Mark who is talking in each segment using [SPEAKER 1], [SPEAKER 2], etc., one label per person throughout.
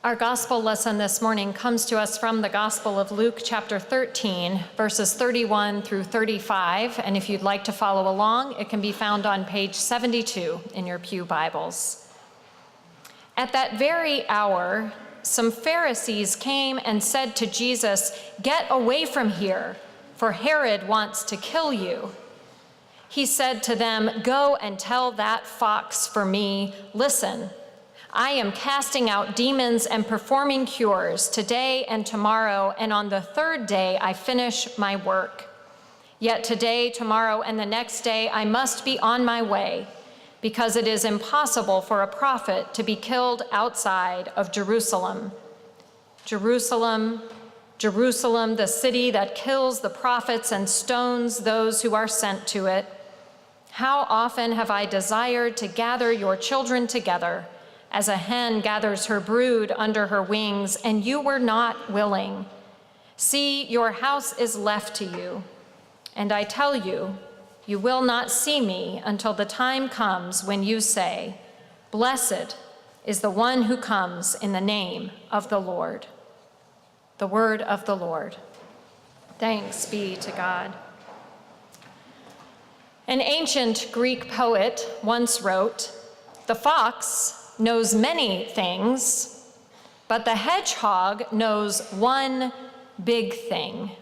[SPEAKER 1] Our gospel lesson this morning comes to us from the Gospel of Luke, chapter 13, verses 31 through 35. And if you'd like to follow along, it can be found on page 72 in your pew Bibles. At that very hour, some Pharisees came and said to Jesus, "Get away from here, for Herod wants to kill you." He said to them, "Go and tell that fox for me, listen, I am casting out demons and performing cures today and tomorrow, and on the third day I finish my work. Yet today, tomorrow, and the next day I must be on my way, because it is impossible for a prophet to be killed outside of Jerusalem. Jerusalem, Jerusalem, the city that kills the prophets and stones those who are sent to it. How often have I desired to gather your children together, as a hen gathers her brood under her wings, and you were not willing. See, your house is left to you. And I tell you, you will not see me until the time comes when you say, 'Blessed is the one who comes in the name of the Lord.'" The word of the Lord. Thanks be to God. An ancient Greek poet once wrote, "The fox knows many things, but the hedgehog knows one big thing."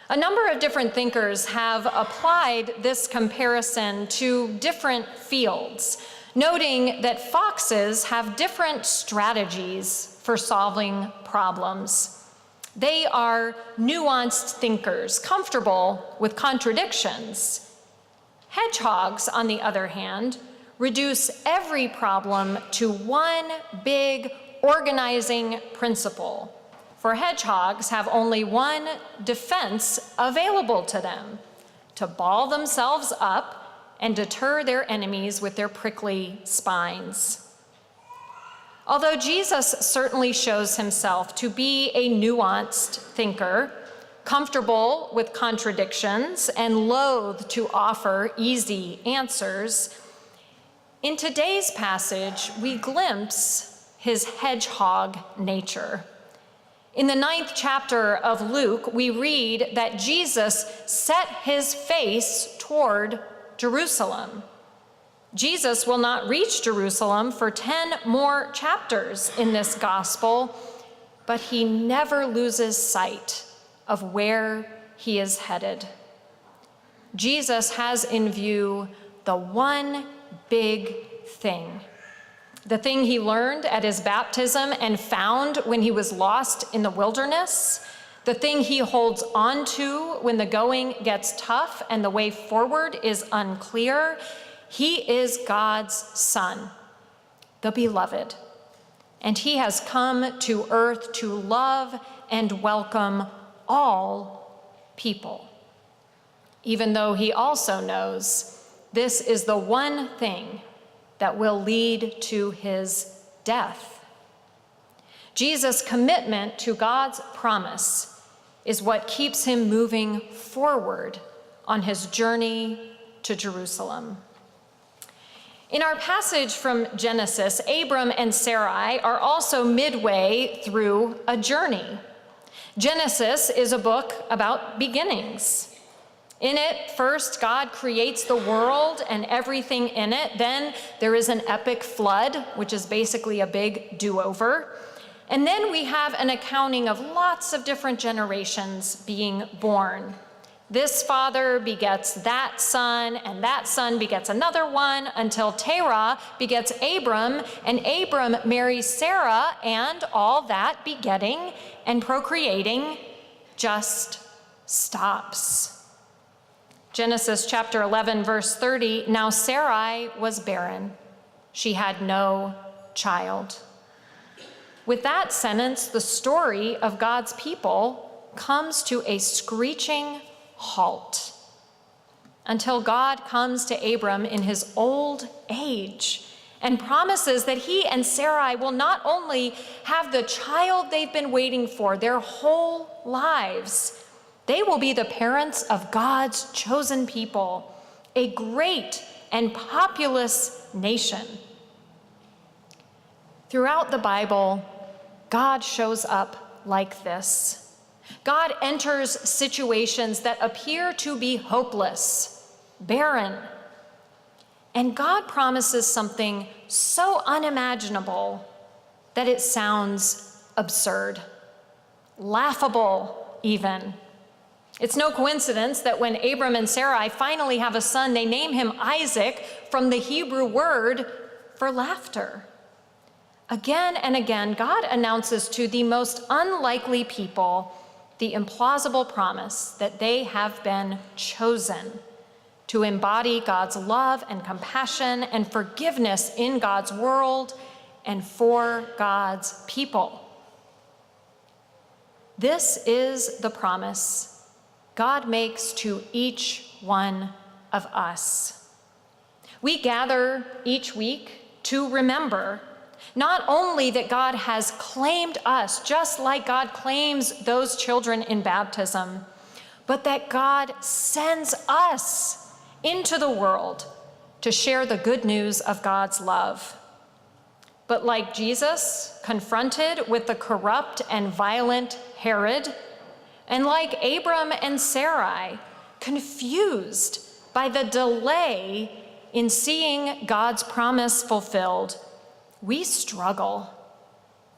[SPEAKER 1] A number of different thinkers have applied this comparison to different fields, noting that foxes have different strategies for solving problems. They are nuanced thinkers, comfortable with contradictions. Hedgehogs, on the other hand, reduce every problem to one big organizing principle. For hedgehogs have only one defense available to them: to ball themselves up and deter their enemies with their prickly spines. Although Jesus certainly shows himself to be a nuanced thinker, comfortable with contradictions and loath to offer easy answers, in today's passage, we glimpse his hedgehog nature. In the 9th chapter of Luke, we read that Jesus set his face toward Jerusalem. Jesus will not reach Jerusalem for 10 more chapters in this gospel, but he never loses sight of where he is headed. Jesus has in view the one big thing, the thing he learned at his baptism and found when he was lost in the wilderness, the thing he holds on to when the going gets tough and the way forward is unclear. He is God's Son, the beloved, and he has come to earth to love and welcome all people, even though he also knows this is the one thing that will lead to his death. Jesus' commitment to God's promise is what keeps him moving forward on his journey to Jerusalem. In our passage from Genesis, Abram and Sarai are also midway through a journey. Genesis is a book about beginnings. In it, first, God creates the world and everything in it. Then there is an epic flood, which is basically a big do-over. And then we have an accounting of lots of different generations being born. This father begets that son begets another one, until Terah begets Abram, and Abram marries Sarah, and all that begetting and procreating just stops. Genesis chapter 11, verse 30, "Now Sarai was barren. She had no child." With that sentence, the story of God's people comes to a screeching halt until God comes to Abram in his old age and promises that he and Sarai will not only have the child they've been waiting for their whole lives, they will be the parents of God's chosen people, a great and populous nation. Throughout the Bible, God shows up like this. God enters situations that appear to be hopeless, barren. And God promises something so unimaginable that it sounds absurd, laughable even. It's no coincidence that when Abram and Sarai finally have a son, they name him Isaac from the Hebrew word for laughter. Again and again, God announces to the most unlikely people the implausible promise that they have been chosen to embody God's love and compassion and forgiveness in God's world and for God's people. This is the promise God makes to each one of us. We gather each week to remember not only that God has claimed us, just like God claims those children in baptism, but that God sends us into the world to share the good news of God's love. But like Jesus, confronted with the corrupt and violent Herod, and like Abram and Sarai, confused by the delay in seeing God's promise fulfilled, we struggle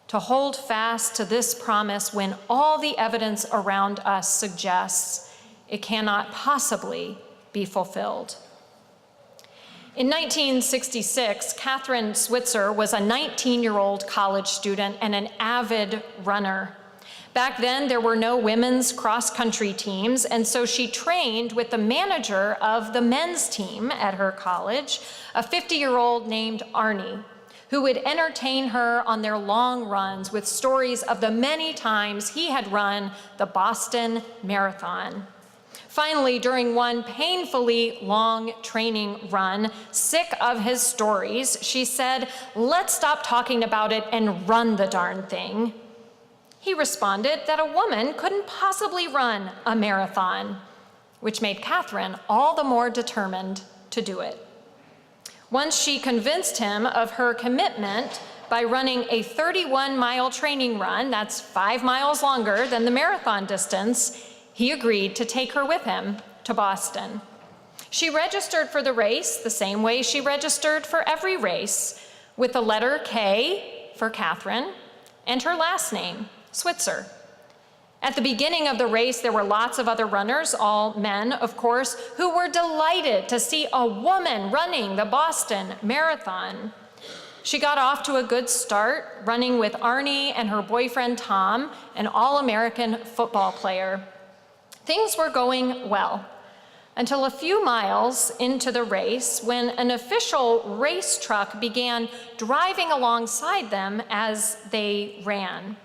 [SPEAKER 1] to hold fast to this promise when all the evidence around us suggests it cannot possibly be fulfilled. In 1966, Catherine Switzer was a 19-year-old college student and an avid runner. Back then, there were no women's cross-country teams, and so she trained with the manager of the men's team at her college, a 50-year-old named Arnie, who would entertain her on their long runs with stories of the many times he had run the Boston Marathon. Finally, during one painfully long training run, sick of his stories, she said, "Let's stop talking about it and run the darn thing." He responded that a woman couldn't possibly run a marathon, which made Catherine all the more determined to do it. Once she convinced him of her commitment by running a 31-mile training run, that's 5 miles longer than the marathon distance, he agreed to take her with him to Boston. She registered for the race the same way she registered for every race, with the letter K for Catherine and her last name, Switzer. At the beginning of the race, there were lots of other runners, all men, of course, who were delighted to see a woman running the Boston Marathon. She got off to a good start, running with Arnie and her boyfriend Tom, an all-American football player. Things were going well until a few miles into the race when an official race truck began driving alongside them as they ran.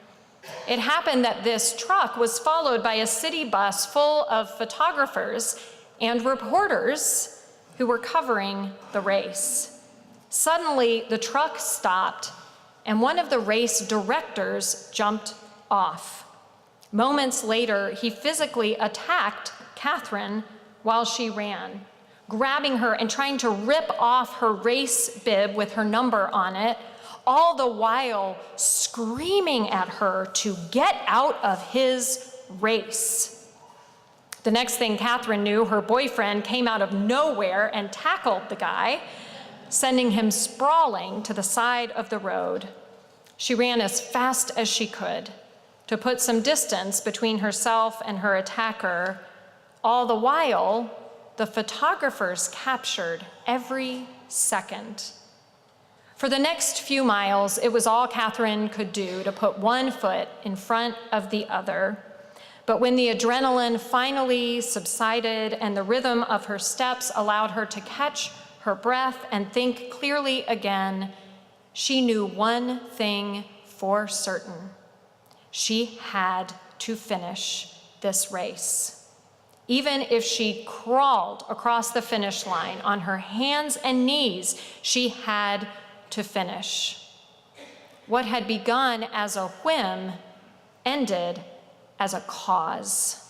[SPEAKER 1] It happened that this truck was followed by a city bus full of photographers and reporters who were covering the race. Suddenly, the truck stopped, and one of the race directors jumped off. Moments later, he physically attacked Catherine while she ran, grabbing her and trying to rip off her race bib with her number on it, all the while screaming at her to get out of his race. The next thing Catherine knew, her boyfriend came out of nowhere and tackled the guy, sending him sprawling to the side of the road. She ran as fast as she could to put some distance between herself and her attacker. All the while, the photographers captured every second. For the next few miles, it was all Catherine could do to put one foot in front of the other. But when the adrenaline finally subsided and the rhythm of her steps allowed her to catch her breath and think clearly again, she knew one thing for certain. She had to finish this race. Even if she crawled across the finish line on her hands and knees, she had to finish. What had begun as a whim ended as a cause.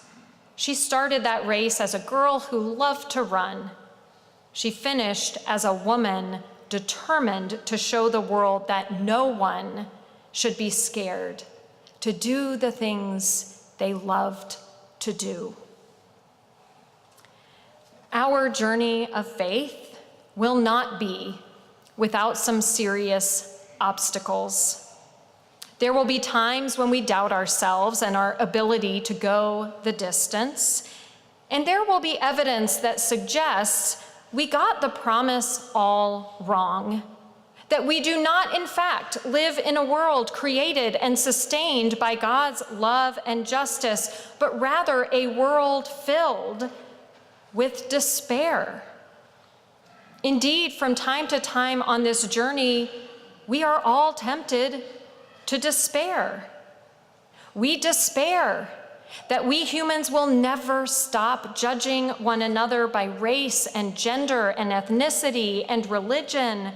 [SPEAKER 1] She started that race as a girl who loved to run. She finished as a woman determined to show the world that no one should be scared to do the things they loved to do. Our journey of faith will not be without some serious obstacles. There will be times when we doubt ourselves and our ability to go the distance, and there will be evidence that suggests we got the promise all wrong, that we do not, in fact, live in a world created and sustained by God's love and justice, but rather a world filled with despair. Indeed, from time to time on this journey, we are all tempted to despair. We despair that we humans will never stop judging one another by race and gender and ethnicity and religion,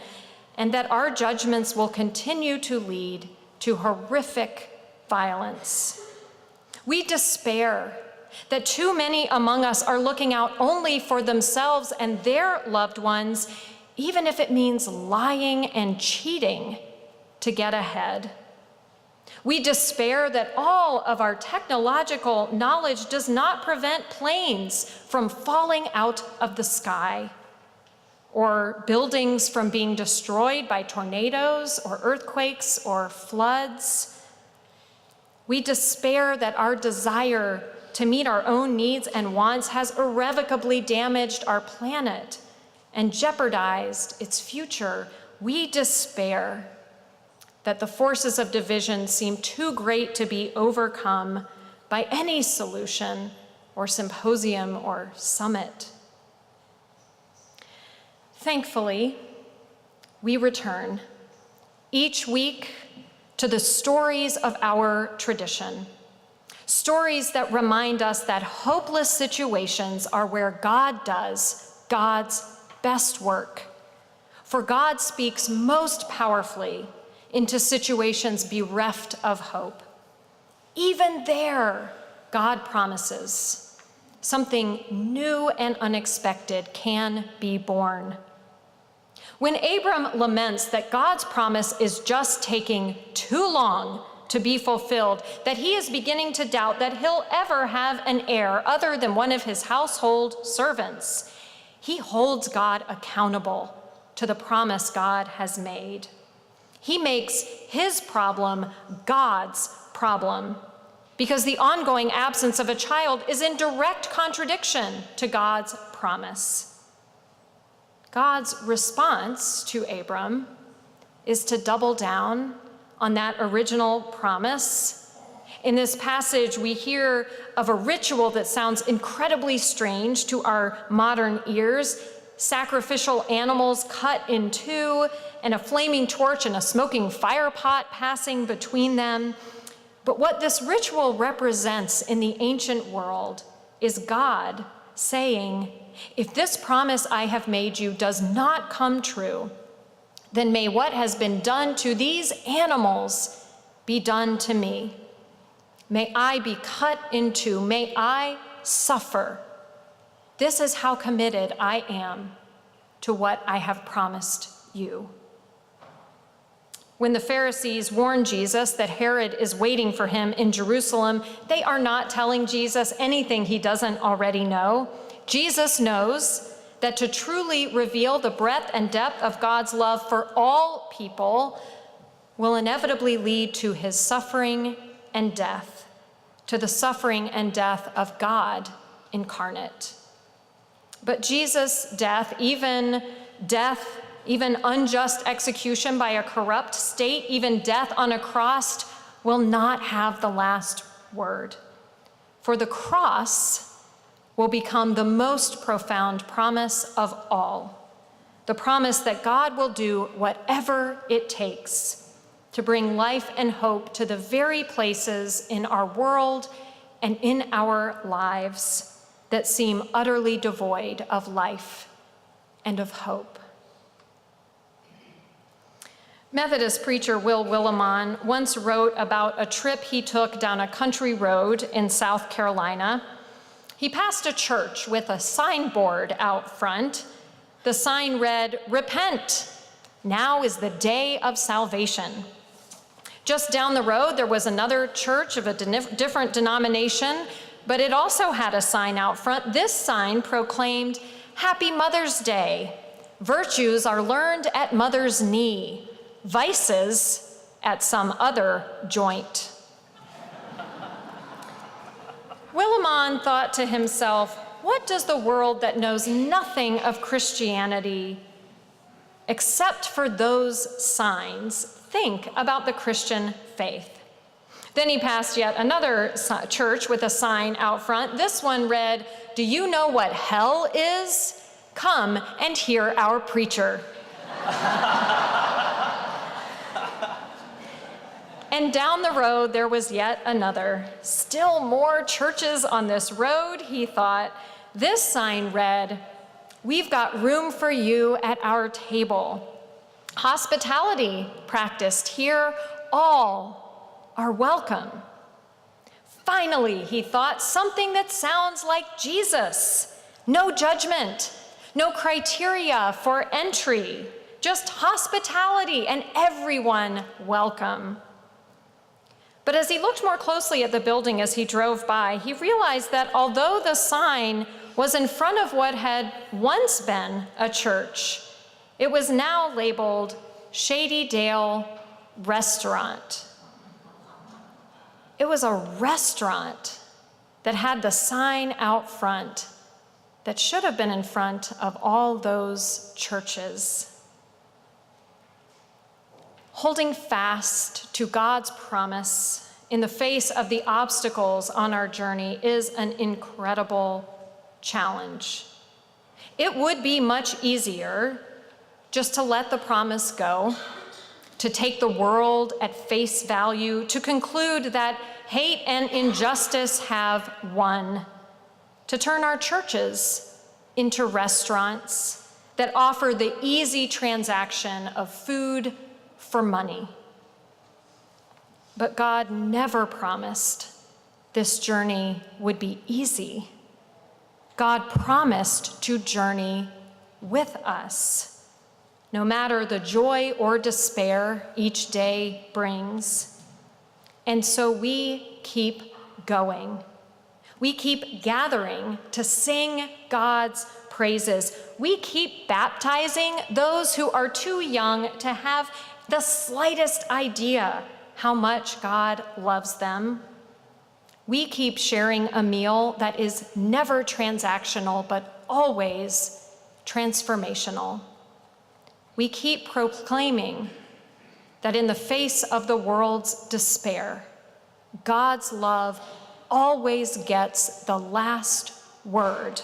[SPEAKER 1] and that our judgments will continue to lead to horrific violence. We despair that too many among us are looking out only for themselves and their loved ones, even if it means lying and cheating to get ahead. We despair that all of our technological knowledge does not prevent planes from falling out of the sky, or buildings from being destroyed by tornadoes or earthquakes or floods. We despair that our desire to meet our own needs and wants has irrevocably damaged our planet and jeopardized its future. We despair that the forces of division seem too great to be overcome by any solution or symposium or summit. Thankfully, we return each week to the stories of our tradition, stories that remind us that hopeless situations are where God does God's best work. For God speaks most powerfully into situations bereft of hope. Even there, God promises something new and unexpected can be born. When Abram laments that God's promise is just taking too long to be fulfilled, that he is beginning to doubt that he'll ever have an heir other than one of his household servants, he holds God accountable to the promise God has made. He makes his problem God's problem, because the ongoing absence of a child is in direct contradiction to God's promise. God's response to Abram is to double down on that original promise. In this passage, we hear of a ritual that sounds incredibly strange to our modern ears: sacrificial animals cut in two, and a flaming torch and a smoking fire pot passing between them. But what this ritual represents in the ancient world is God saying, if this promise I have made you does not come true, then may what has been done to these animals be done to me. May I be cut in two, may I suffer. This is how committed I am to what I have promised you. When the Pharisees warn Jesus that Herod is waiting for him in Jerusalem, they are not telling Jesus anything he doesn't already know. Jesus knows that to truly reveal the breadth and depth of God's love for all people will inevitably lead to his suffering and death, to the suffering and death of God incarnate. But Jesus' death, even unjust execution by a corrupt state, even death on a cross, will not have the last word. For the cross will become the most profound promise of all, the promise that God will do whatever it takes to bring life and hope to the very places in our world and in our lives that seem utterly devoid of life and of hope. Methodist preacher Will Willimon once wrote about a trip he took down a country road in South Carolina. He passed a church with a signboard out front. The sign read, "Repent, now is the day of salvation." Just down the road, there was another church of a different denomination, but it also had a sign out front. This sign proclaimed, "Happy Mother's Day. Virtues are learned at mother's knee, vices at some other joint." Willimon thought to himself, what does the world that knows nothing of Christianity, except for those signs, think about the Christian faith? Then he passed yet another church with a sign out front. This one read, "Do you know what hell is? Come and hear our preacher." And down the road, there was yet another. Still more churches on this road, he thought. This sign read, "We've got room for you at our table. Hospitality practiced here, all are welcome." Finally, he thought, something that sounds like Jesus. No judgment, no criteria for entry, just hospitality and everyone welcome. But as he looked more closely at the building as he drove by, he realized that although the sign was in front of what had once been a church, it was now labeled Shady Dale Restaurant. It was a restaurant that had the sign out front that should have been in front of all those churches. Holding fast to God's promise in the face of the obstacles on our journey is an incredible challenge. It would be much easier just to let the promise go, to take the world at face value, to conclude that hate and injustice have won, to turn our churches into restaurants that offer the easy transaction of food for money. But God never promised this journey would be easy. God promised to journey with us, no matter the joy or despair each day brings. And so we keep going. We keep gathering to sing God's praises. We keep baptizing those who are too young to have the slightest idea how much God loves them. We keep sharing a meal that is never transactional, but always transformational. We keep proclaiming that in the face of the world's despair, God's love always gets the last word.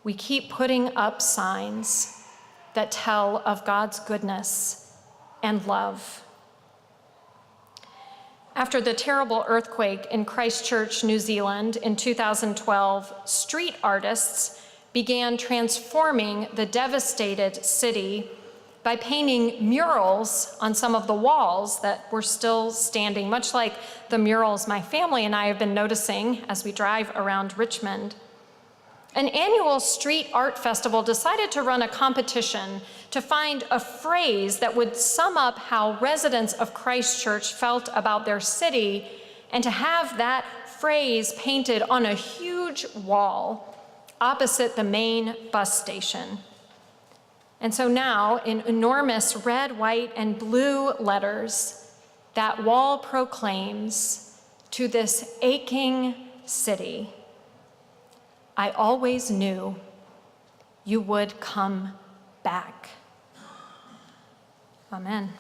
[SPEAKER 1] We keep putting up signs that tell of God's goodness and love. After the terrible earthquake in Christchurch, New Zealand in 2012, street artists began transforming the devastated city by painting murals on some of the walls that were still standing, much like the murals my family and I have been noticing as we drive around Richmond. An annual street art festival decided to run a competition to find a phrase that would sum up how residents of Christchurch felt about their city, and to have that phrase painted on a huge wall opposite the main bus station. And so now, in enormous red, white, and blue letters, that wall proclaims to this aching city, "I always knew you would come back." Amen.